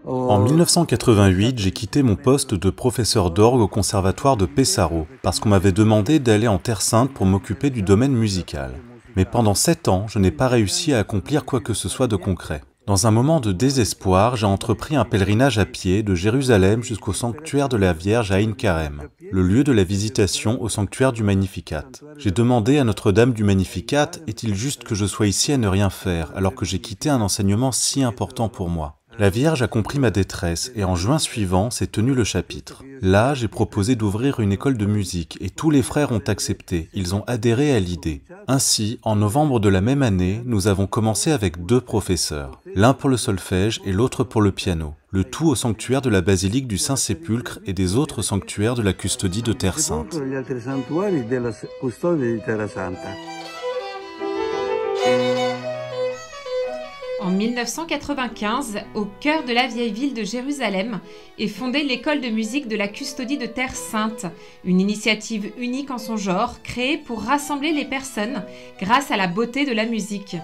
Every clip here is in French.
En 1988, j'ai quitté mon poste de professeur d'orgue au conservatoire de Pesaro parce qu'on m'avait demandé d'aller en Terre Sainte pour m'occuper du domaine musical. Mais pendant 7 ans, je n'ai pas réussi à accomplir quoi que ce soit de concret. Dans un moment de désespoir, j'ai entrepris un pèlerinage à pied de Jérusalem jusqu'au sanctuaire de la Vierge à Ein Karem, le lieu de la visitation au sanctuaire du Magnificat. J'ai demandé à Notre-Dame du Magnificat, est-il juste que je sois ici à ne rien faire, alors que j'ai quitté un enseignement si important pour moi? La Vierge a compris ma détresse et en juin suivant s'est tenu le chapitre. Là, j'ai proposé d'ouvrir une école de musique et tous les frères ont accepté, ils ont adhéré à l'idée. Ainsi, en novembre de la même année, nous avons commencé avec 2 professeurs, l'un pour le solfège et l'autre pour le piano, le tout au sanctuaire de la basilique du Saint-Sépulcre et des autres sanctuaires de la custodie de Terre Sainte. En 1995, au cœur de la vieille ville de Jérusalem, est fondée l'école de musique de la custodie de Terre Sainte, une initiative unique en son genre, créée pour rassembler les personnes grâce à la beauté de la musique.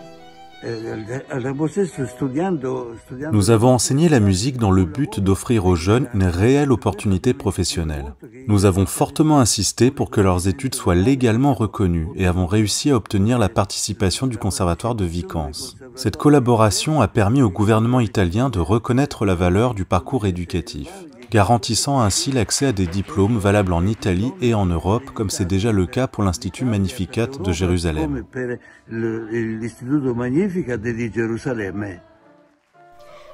Nous avons enseigné la musique dans le but d'offrir aux jeunes une réelle opportunité professionnelle. Nous avons fortement insisté pour que leurs études soient légalement reconnues et avons réussi à obtenir la participation du conservatoire de Vicence. Cette collaboration a permis au gouvernement italien de reconnaître la valeur du parcours éducatif, garantissant ainsi l'accès à des diplômes valables en Italie et en Europe, comme c'est déjà le cas pour l'Institut Magnificat de Jérusalem.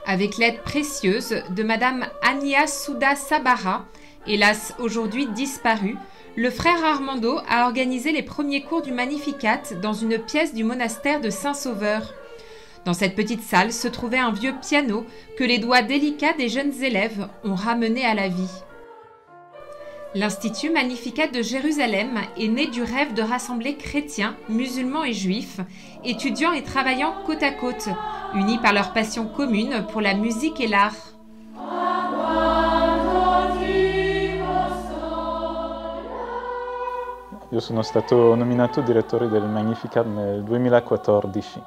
Avec l'aide précieuse de Madame Ania Souda Sabara, hélas aujourd'hui disparue, le frère Armando a organisé les premiers cours du Magnificat dans une pièce du monastère de Saint-Sauveur. Dans cette petite salle se trouvait un vieux piano que les doigts délicats des jeunes élèves ont ramené à la vie. L'Institut Magnificat de Jérusalem est né du rêve de rassembler chrétiens, musulmans et juifs, étudiant et travaillant côte à côte, unis par leur passion commune pour la musique et l'art. Io sono stato nominato direttore del Magnificat nel 2014.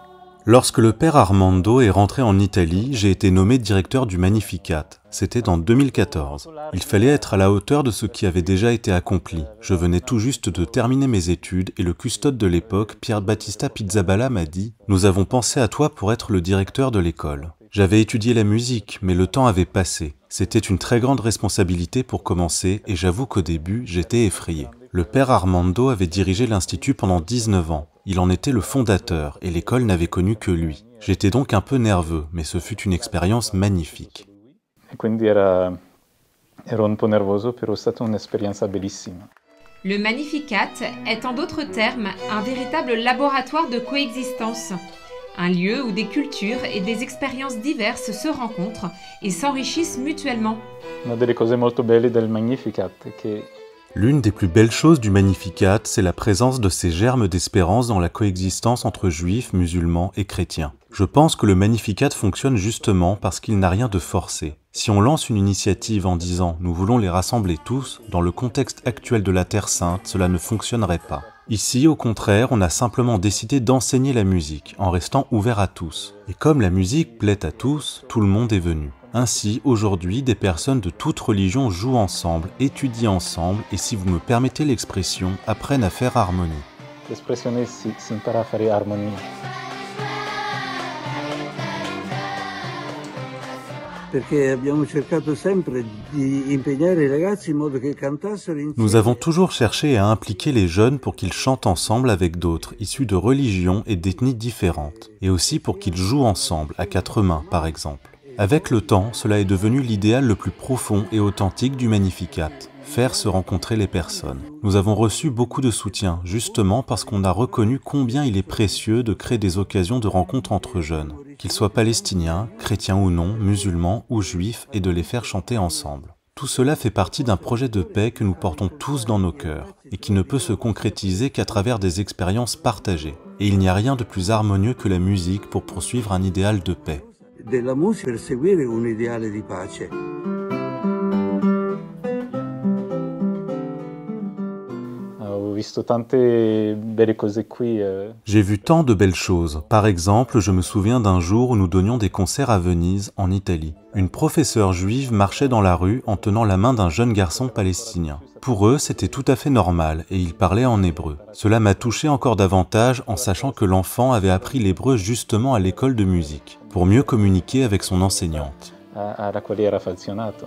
Lorsque le père Armando est rentré en Italie, j'ai été nommé directeur du Magnificat. C'était en 2014. Il fallait être à la hauteur de ce qui avait déjà été accompli. Je venais tout juste de terminer mes études et le custode de l'époque, Pier Battista Pizzaballa, m'a dit « Nous avons pensé à toi pour être le directeur de l'école ». J'avais étudié la musique, mais le temps avait passé. C'était une très grande responsabilité pour commencer et j'avoue qu'au début, j'étais effrayé. Le père Armando avait dirigé l'institut pendant 19 ans. Il en était le fondateur et l'école n'avait connu que lui. J'étais donc un peu nerveux, mais ce fut une expérience magnifique. Ero un po' nervoso, però è stata un'esperienza bellissima. Le Magnificat est en d'autres termes un véritable laboratoire de coexistence. Un lieu où des cultures et des expériences diverses se rencontrent et s'enrichissent mutuellement. Una delle cose molto belle del Magnificat è che L'une des plus belles choses du Magnificat, c'est la présence de ces germes d'espérance dans la coexistence entre juifs, musulmans et chrétiens. Je pense que le Magnificat fonctionne justement parce qu'il n'a rien de forcé. Si on lance une initiative en disant « nous voulons les rassembler tous », dans le contexte actuel de la Terre Sainte, cela ne fonctionnerait pas. Ici, au contraire, on a simplement décidé d'enseigner la musique, en restant ouvert à tous. Et comme la musique plaît à tous, tout le monde est venu. Ainsi, aujourd'hui, des personnes de toute religion jouent ensemble, étudient ensemble et, si vous me permettez l'expression, apprennent à faire harmonie. l'espressione si impara a fare armonia. Nous avons toujours cherché à impliquer les jeunes pour qu'ils chantent ensemble avec d'autres, issus de religions et d'ethnies différentes, et aussi pour qu'ils jouent ensemble, à 4 mains par exemple. Avec le temps, cela est devenu l'idéal le plus profond et authentique du Magnificat, faire se rencontrer les personnes. Nous avons reçu beaucoup de soutien, justement parce qu'on a reconnu combien il est précieux de créer des occasions de rencontre entre jeunes, qu'ils soient palestiniens, chrétiens ou non, musulmans ou juifs, et de les faire chanter ensemble. Tout cela fait partie d'un projet de paix que nous portons tous dans nos cœurs, et qui ne peut se concrétiser qu'à travers des expériences partagées. Et il n'y a rien de plus harmonieux que la musique pour poursuivre un idéal de paix. Della musica per seguire un ideale di pace. visto tante belle cose qui. J'ai vu tant de belles choses. Par exemple, je me souviens d'un jour où nous donnions des concerts à Venise, en Italie. Une professeure juive marchait dans la rue en tenant la main d'un jeune garçon palestinien. Pour eux, c'était tout à fait normal et ils parlaient en hébreu. Cela m'a touché encore davantage en sachant que l'enfant avait appris l'hébreu justement à l'école de musique, pour mieux communiquer avec son enseignante. Alla quale era affezionato.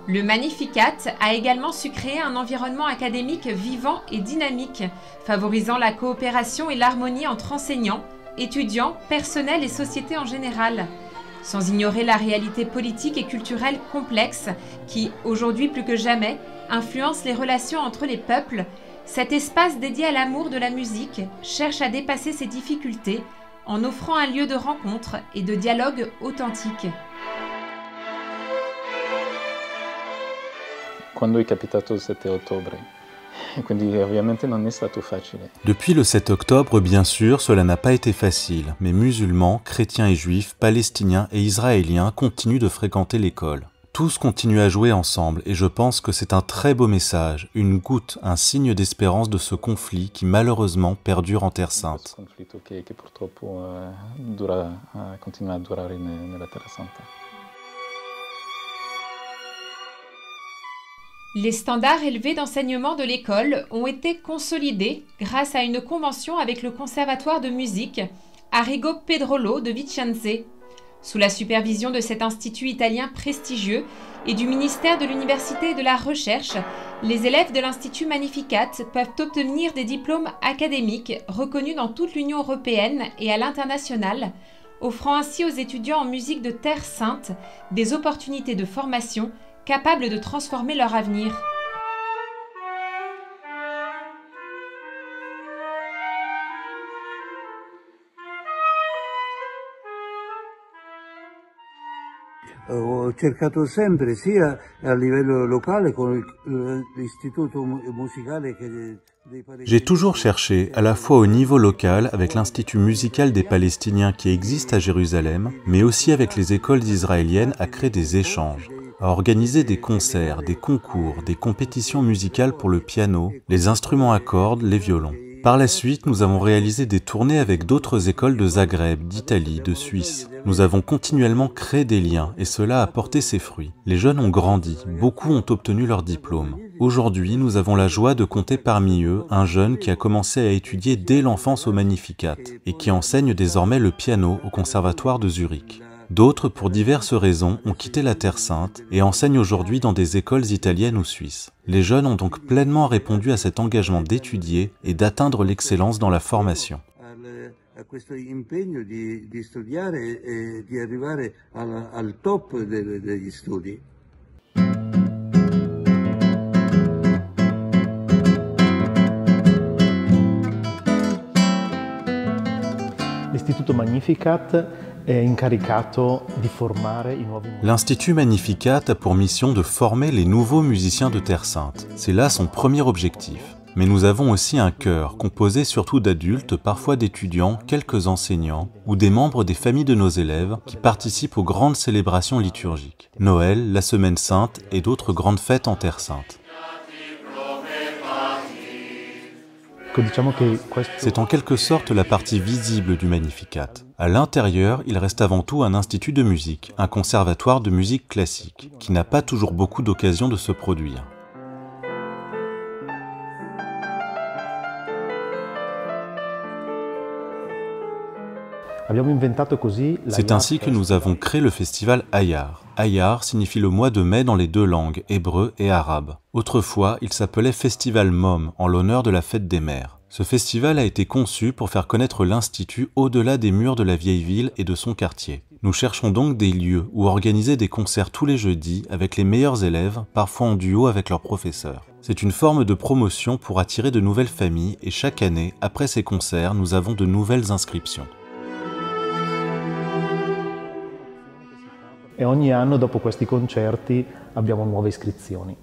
Le Magnificat a également su créer un environnement académique vivant et dynamique, favorisant la coopération et l'harmonie entre enseignants, étudiants, personnel et société en général. Sans ignorer la réalité politique et culturelle complexe qui, aujourd'hui plus que jamais, influence les relations entre les peuples, cet espace dédié à l'amour de la musique cherche à dépasser ces difficultés en offrant un lieu de rencontre et de dialogue authentique. Quando è capitato il 7 ottobre, quindi ovviamente non è stato facile. Depuis le 7 octobre, bien sûr, cela n'a pas été facile, mais musulmans, chrétiens et juifs, palestiniens et israéliens continuent de fréquenter l'école. Tous continuent à jouer ensemble et je pense que c'est un très beau message, une goutte, un signe d'espérance de ce conflit qui malheureusement perdure en Terre Sainte. Un conflitto che purtroppo continua a durare nella Terra Santa. Les standards élevés d'enseignement de l'école ont été consolidés grâce à une convention avec le Conservatoire de musique Arrigo Pedrolo de Vicenza. Sous la supervision de cet institut italien prestigieux et du ministère de l'Université et de la Recherche, les élèves de l'Institut Magnificat peuvent obtenir des diplômes académiques reconnus dans toute l'Union européenne et à l'international, offrant ainsi aux étudiants en musique de Terre Sainte des opportunités de formation capables de transformer leur avenir. Ho cercato sempre sia a livello locale con l'istituto musicale che dei palestinesi. J'ai toujours cherché, à la fois au niveau local avec l'Institut musical des Palestiniens qui existe à Jérusalem, mais aussi avec les écoles israéliennes à créer des échanges, à organiser des concerts, des concours, des compétitions musicales pour le piano, les instruments à cordes, les violons. Par la suite, nous avons réalisé des tournées avec d'autres écoles de Zagreb, d'Italie, de Suisse. Nous avons continuellement créé des liens et cela a porté ses fruits. Les jeunes ont grandi, beaucoup ont obtenu leur diplôme. Aujourd'hui, nous avons la joie de compter parmi eux un jeune qui a commencé à étudier dès l'enfance au Magnificat et qui enseigne désormais le piano au Conservatoire de Zurich. D'autres, pour diverses raisons, ont quitté la Terre Sainte et enseignent aujourd'hui dans des écoles italiennes ou suisses. Les jeunes ont donc pleinement répondu à cet engagement d'étudier et d'atteindre l'excellence dans la formation. A questo impegno di studiare e di arrivare al top degli studi. L'Istituto Magnificat è incaricato di formare i nuovi musicisti. L'Institut Magnificat a pour mission de former les nouveaux musiciens de Terre Sainte. C'est là son premier objectif. Mais nous avons aussi un chœur, composé surtout d'adultes, parfois d'étudiants, quelques enseignants, ou des membres des familles de nos élèves qui participent aux grandes célébrations liturgiques. Noël, la Semaine Sainte et d'autres grandes fêtes en Terre Sainte. C'est en quelque sorte la partie visible du Magnificat. À l'intérieur, il reste avant tout un institut de musique, un conservatoire de musique classique, qui n'a pas toujours beaucoup d'occasions de se produire. C'est ainsi que nous avons créé le festival Ayar. Ayar signifie le mois de mai dans les deux langues, hébreu et arabe. Autrefois, il s'appelait Festival Mom, en l'honneur de la fête des mères. Ce festival a été conçu pour faire connaître l'Institut au-delà des murs de la vieille ville et de son quartier. Nous cherchons donc des lieux où organiser des concerts tous les jeudis avec les meilleurs élèves, parfois en duo avec leurs professeurs. C'est une forme de promotion pour attirer de nouvelles familles et chaque année, après ces concerts, nous avons de nouvelles inscriptions. E ogni anno dopo questi concerti abbiamo nuove iscrizioni.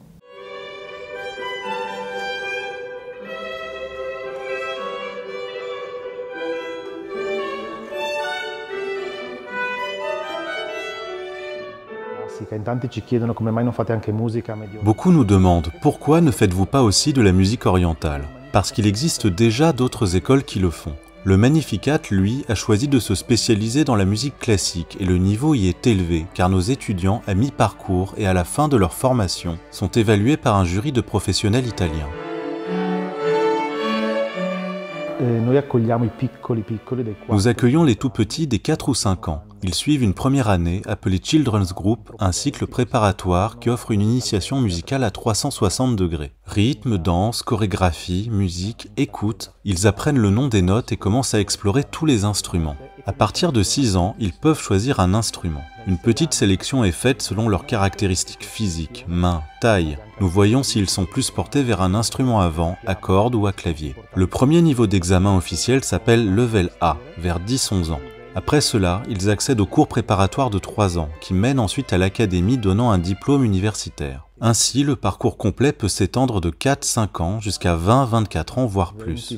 Beaucoup nous demandent pourquoi ne faites-vous pas aussi de la musique orientale? Parce qu'il existe déjà d'autres écoles qui le font. Le Magnificat, lui, a choisi de se spécialiser dans la musique classique et le niveau y est élevé car nos étudiants à mi-parcours et à la fin de leur formation sont évalués par un jury de professionnels italiens. Nous accueillons les tout-petits des 4 ou 5 ans. Ils suivent une première année appelée Children's Group, un cycle préparatoire qui offre une initiation musicale à 360 degrés. Rythme, danse, chorégraphie, musique, écoute, ils apprennent le nom des notes et commencent à explorer tous les instruments. À partir de 6 ans, ils peuvent choisir un instrument. Une petite sélection est faite selon leurs caractéristiques physiques, main, taille. Nous voyons s'ils sont plus portés vers un instrument à vent, à cordes ou à clavier. Le premier niveau d'examen officiel s'appelle Level A, vers 10-11 ans. Après cela, ils accèdent aux cours préparatoires de 3 ans, qui mènent ensuite à l'académie donnant un diplôme universitaire. Ainsi, le parcours complet peut s'étendre de 4-5 ans jusqu'à 20-24 ans, voire plus.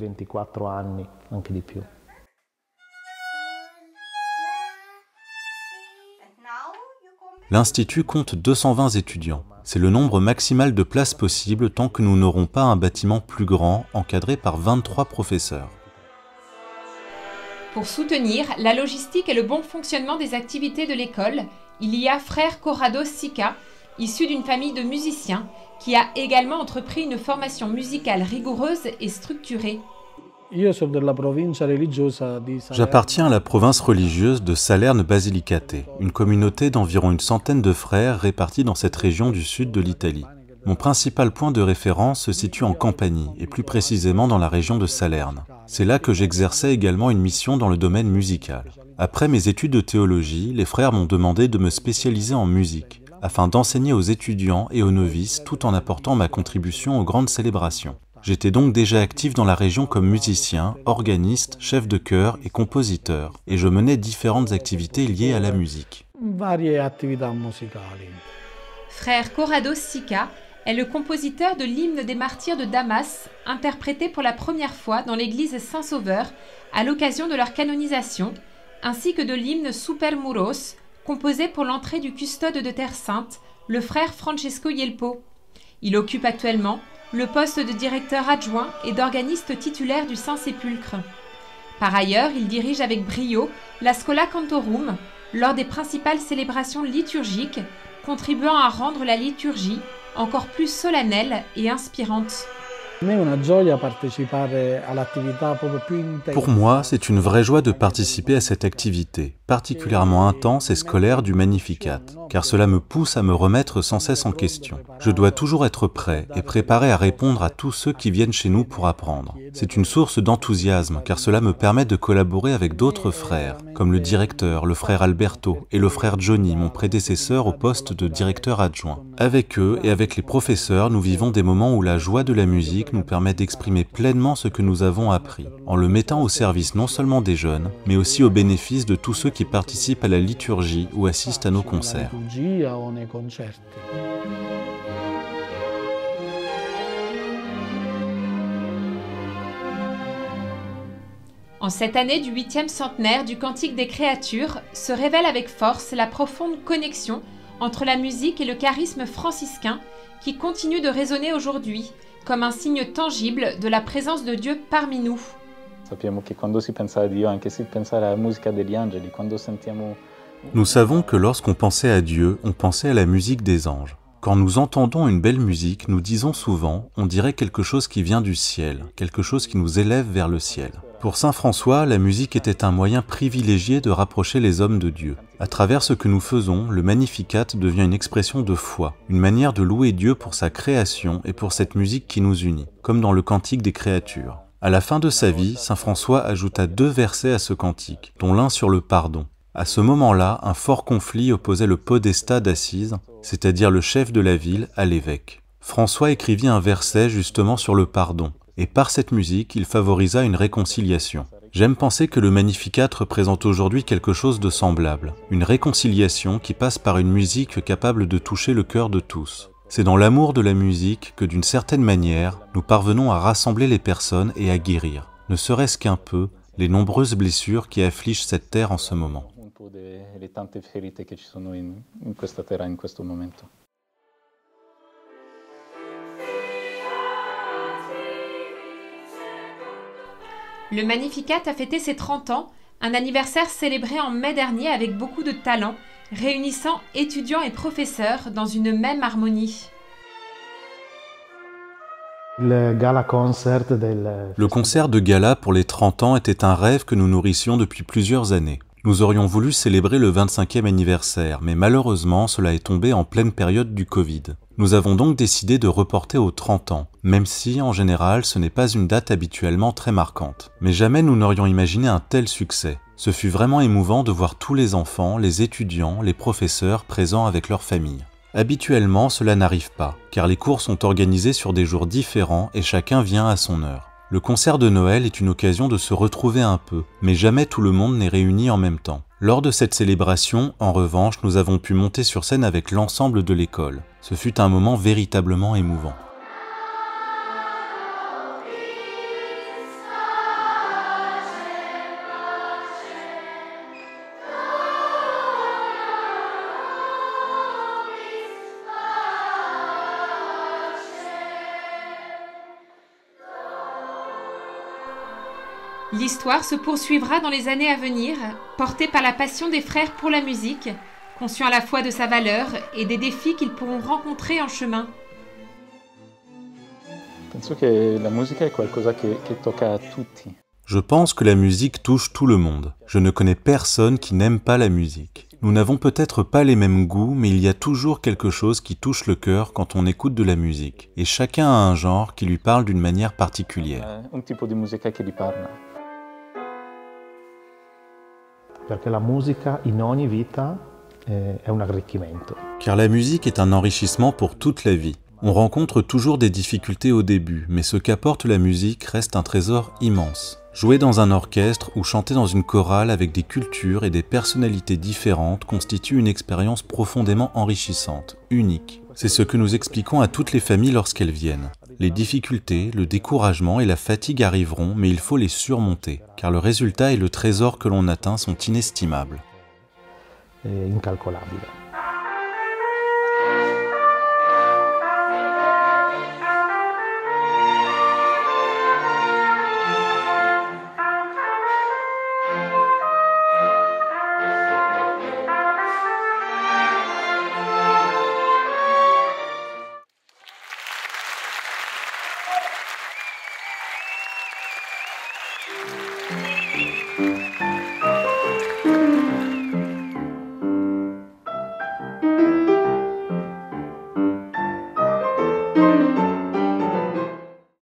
L'Institut compte 220 étudiants. C'est le nombre maximal de places possible tant que nous n'aurons pas un bâtiment plus grand, encadré par 23 professeurs. Pour soutenir la logistique et le bon fonctionnement des activités de l'école, il y a Frère Corrado Sica, issu d'une famille de musiciens, qui a également entrepris une formation musicale rigoureuse et structurée. J'appartiens à la province religieuse de Salerne-Basilicate, une communauté d'environ une centaine de frères répartis dans cette région du sud de l'Italie. Mon principal point de référence se situe en Campanie, et plus précisément dans la région de Salerne. C'est là que j'exerçais également une mission dans le domaine musical. Après mes études de théologie, les frères m'ont demandé de me spécialiser en musique, afin d'enseigner aux étudiants et aux novices tout en apportant ma contribution aux grandes célébrations. J'étais donc déjà actif dans la région comme musicien, organiste, chef de chœur et compositeur, et je menais différentes activités liées à la musique. Frère Corrado Sica est le compositeur de l'hymne des martyrs de Damas, interprété pour la première fois dans l'église Saint-Sauveur à l'occasion de leur canonisation, ainsi que de l'hymne Super Muros, composé pour l'entrée du custode de Terre Sainte, le frère Francesco Yelpo. Il occupe actuellement le poste de directeur adjoint et d'organiste titulaire du Saint-Sépulcre. Par ailleurs, il dirige avec brio la Schola Cantorum lors des principales célébrations liturgiques, contribuant à rendre la liturgie encore plus solennelle et inspirante. Pour moi, c'est une vraie joie de participer à cette activité, particulièrement intense et scolaire du Magnificat, car cela me pousse à me remettre sans cesse en question. Je dois toujours être prêt et préparé à répondre à tous ceux qui viennent chez nous pour apprendre. C'est une source d'enthousiasme, car cela me permet de collaborer avec d'autres frères, comme le directeur, le frère Alberto et le frère Johnny, mon prédécesseur au poste de directeur adjoint. Avec eux et avec les professeurs, nous vivons des moments où la joie de la musique nous permet d'exprimer pleinement ce que nous avons appris, en le mettant au service non seulement des jeunes, mais aussi au bénéfice de tous ceux qui participent à la liturgie ou assistent à nos concerts. En cette année du 8e centenaire du Cantique des créatures, se révèle avec force la profonde connexion entre la musique et le charisme franciscain qui continue de résonner aujourd'hui, comme un signe tangible de la présence de Dieu parmi nous. Nous savons que lorsqu'on pensait à Dieu, on pensait à la musique des anges. Quand nous entendons une belle musique, nous disons souvent, on dirait quelque chose qui vient du ciel, quelque chose qui nous élève vers le ciel. Pour saint François, la musique était un moyen privilégié de rapprocher les hommes de Dieu. À travers ce que nous faisons, le Magnificat devient une expression de foi, une manière de louer Dieu pour sa création et pour cette musique qui nous unit, comme dans le Cantique des créatures. À la fin de sa vie, saint François ajouta 2 versets à ce cantique, dont l'un sur le pardon. À ce moment-là, un fort conflit opposait le podestat d'Assise, c'est-à-dire le chef de la ville, à l'évêque. François écrivit un verset justement sur le pardon, et par cette musique, il favorisa une réconciliation. J'aime penser que le Magnificat représente aujourd'hui quelque chose de semblable, une réconciliation qui passe par une musique capable de toucher le cœur de tous. C'est dans l'amour de la musique que, d'une certaine manière, nous parvenons à rassembler les personnes et à guérir, ne serait-ce qu'un peu, les nombreuses blessures qui affligent cette terre en ce moment. food e le tante ferite che ci sono in questa terra in questo momento. Le Magnificat a fêté ses 30 ans, un anniversaire célébré en mai dernier avec beaucoup de talent, réunissant étudiants et professeurs dans une même harmonie. Le concert de gala pour les 30 ans était un rêve que nous nourrissions depuis plusieurs années. Nous aurions voulu célébrer le 25e anniversaire, mais malheureusement cela est tombé en pleine période du Covid. Nous avons donc décidé de reporter aux 30 ans, même si, en général, ce n'est pas une date habituellement très marquante. Mais jamais nous n'aurions imaginé un tel succès. Ce fut vraiment émouvant de voir tous les enfants, les étudiants, les professeurs présents avec leurs familles. Habituellement, cela n'arrive pas, car les cours sont organisés sur des jours différents et chacun vient à son heure. Le concert de Noël est une occasion de se retrouver un peu, mais jamais tout le monde n'est réuni en même temps. Lors de cette célébration, en revanche, nous avons pu monter sur scène avec l'ensemble de l'école. Ce fut un moment véritablement émouvant. L'histoire se poursuivra dans les années à venir, portée par la passion des frères pour la musique, conscients à la fois de sa valeur et des défis qu'ils pourront rencontrer en chemin. Penso che la musica è qualcosa che tocca a tutti. Je pense que la musique touche tout le monde. Je ne connais personne qui n'aime pas la musique. Nous n'avons peut-être pas les mêmes goûts, mais il y a toujours quelque chose qui touche le cœur quand on écoute de la musique. Et chacun a un genre qui lui parle d'une manière particulière. Un tipo di musica che gli parla. Perché la musica in ogni vita è un arricchimento. Car la musique est un enrichissement pour toute la vie. On rencontre toujours des difficultés au début, mais ce qu'apporte la musique reste un trésor immense. Jouer dans un orchestre ou chanter dans une chorale avec des cultures et des personnalités différentes constitue une expérience profondément enrichissante, unique. C'est ce que nous expliquons à toutes les familles lorsqu'elles viennent. Les difficultés, le découragement et la fatigue arriveront, mais il faut les surmonter, car le résultat et le trésor que l'on atteint sont inestimables. Incalcolabile.